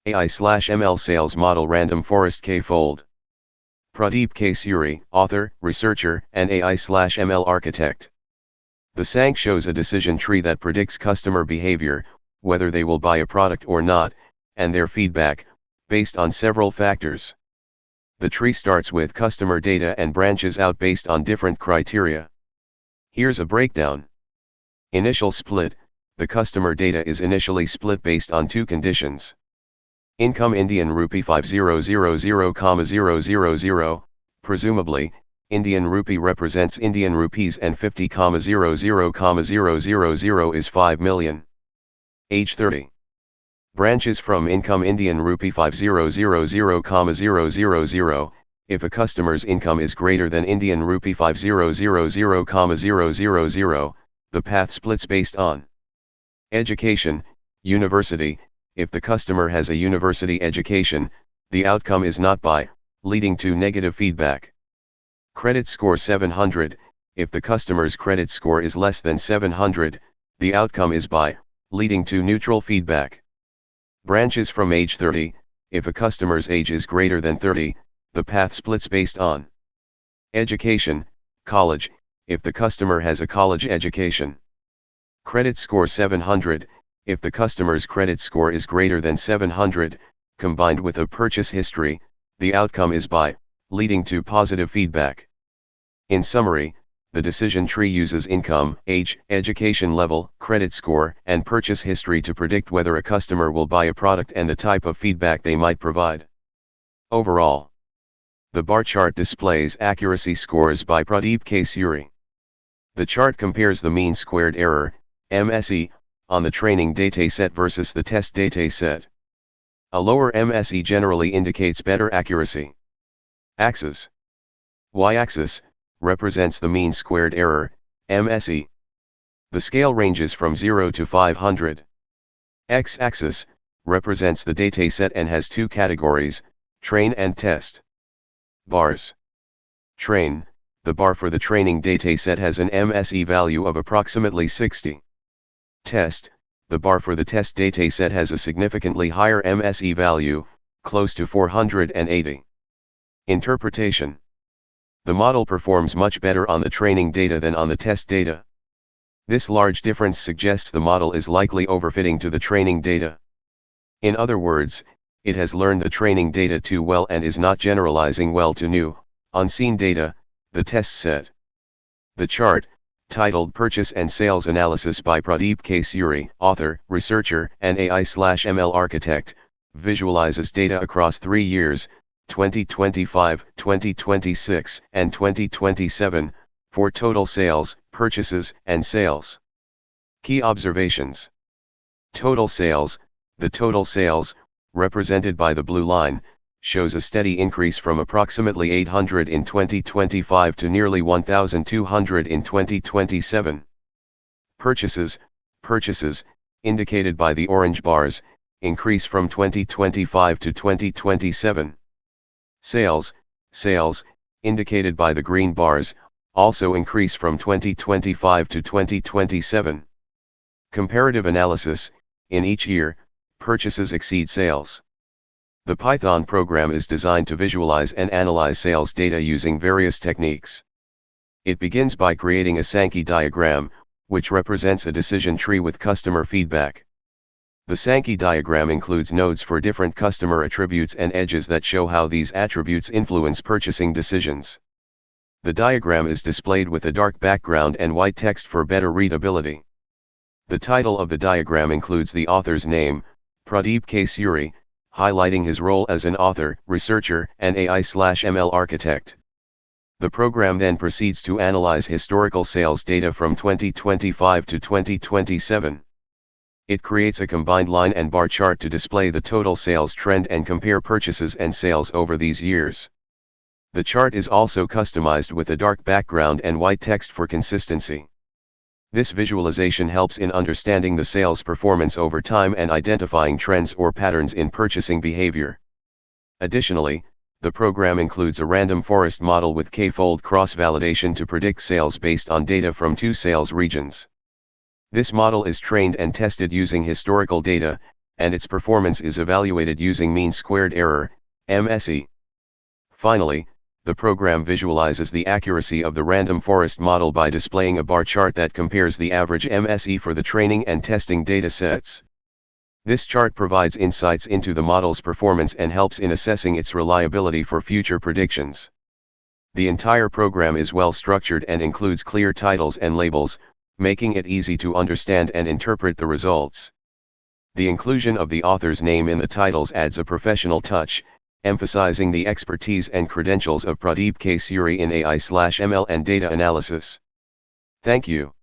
AI/ML Sales Model Random Forest K-Fold. Pradeep K. Suri, author, researcher, and AI/ML architect. The SANC shows a decision tree that predicts customer behavior, whether they will buy a product or not, and their feedback, based on several factors. The tree starts with customer data and branches out based on different criteria. Here's a breakdown. Initial split: the customer data is initially split based on two conditions. Income Indian rupee 50,000,000, presumably, Indian rupee represents Indian rupees and 50,000,000 is 5 million. Age 30. Branches from income Indian rupee 50,000,000, if a customer's income is greater than Indian rupee 50,000,000, the path splits based on education, university. If the customer has a university education, the outcome is not by, leading to negative feedback. Credit score 700, if the customer's credit score is less than 700, the outcome is by, leading to neutral feedback. Branches from age 30, if a customer's age is greater than 30, the path splits based on education, college, if the customer has a college education. Credit score 700, if the customer's credit score is greater than 700, combined with a purchase history, the outcome is by, leading to positive feedback. In summary, the decision tree uses income, age, education level, credit score, and purchase history to predict whether a customer will buy a product and the type of feedback they might provide. Overall, the bar chart displays accuracy scores by Pradeep K. Suri. The chart compares the mean squared error, MSE, on the training dataset versus the test dataset. A lower MSE generally indicates better accuracy. Axis. Y-axis represents the mean squared error, MSE. The scale ranges from 0 to 500. X-axis represents the dataset and has two categories, train and test. Bars. Train: the bar for the training dataset has an MSE value of approximately 60. Test: the bar for the test dataset has a significantly higher MSE value, close to 480. Interpretation: the model performs much better on the training data than on the test data. This large difference suggests the model is likely overfitting to the training data. In other words, it has learned the training data too well and is not generalizing well to new, unseen data, the test set. The chart, titled Purchase and Sales Analysis by Pradeep K. Suri, author, researcher, and AI/ML architect, visualizes data across 3 years, 2025, 2026, and 2027, for total sales, purchases, and sales. Key observations. Total sales: the total sales, represented by the blue line, shows a steady increase from approximately 800 in 2025 to nearly 1,200 in 2027. Purchases, indicated by the orange bars, increase from 2025 to 2027. Sales, indicated by the green bars, also increase from 2025 to 2027. Comparative analysis: in each year, purchases exceed sales. The Python program is designed to visualize and analyze sales data using various techniques. It begins by creating a Sankey diagram, which represents a decision tree with customer feedback. The Sankey diagram includes nodes for different customer attributes and edges that show how these attributes influence purchasing decisions. The diagram is displayed with a dark background and white text for better readability. The title of the diagram includes the author's name, Pradeep K. Suri, highlighting his role as an author, researcher, and AI/ML architect. The program then proceeds to analyze historical sales data from 2025 to 2027. It creates a combined line and bar chart to display the total sales trend and compare purchases and sales over these years. The chart is also customized with a dark background and white text for consistency. This visualization helps in understanding the sales performance over time and identifying trends or patterns in purchasing behavior. Additionally, the program includes a random forest model with k-fold cross-validation to predict sales based on data from 2 sales regions. This model is trained and tested using historical data, and its performance is evaluated using mean squared error, MSE. Finally, the program visualizes the accuracy of the random forest model by displaying a bar chart that compares the average MSE for the training and testing data sets. This chart provides insights into the model's performance and helps in assessing its reliability for future predictions. The entire program is well structured and includes clear titles and labels, making it easy to understand and interpret the results. The inclusion of the author's name in the titles adds a professional touch, emphasizing the expertise and credentials of Pradeep Suri in AI/ML and data analysis. Thank you.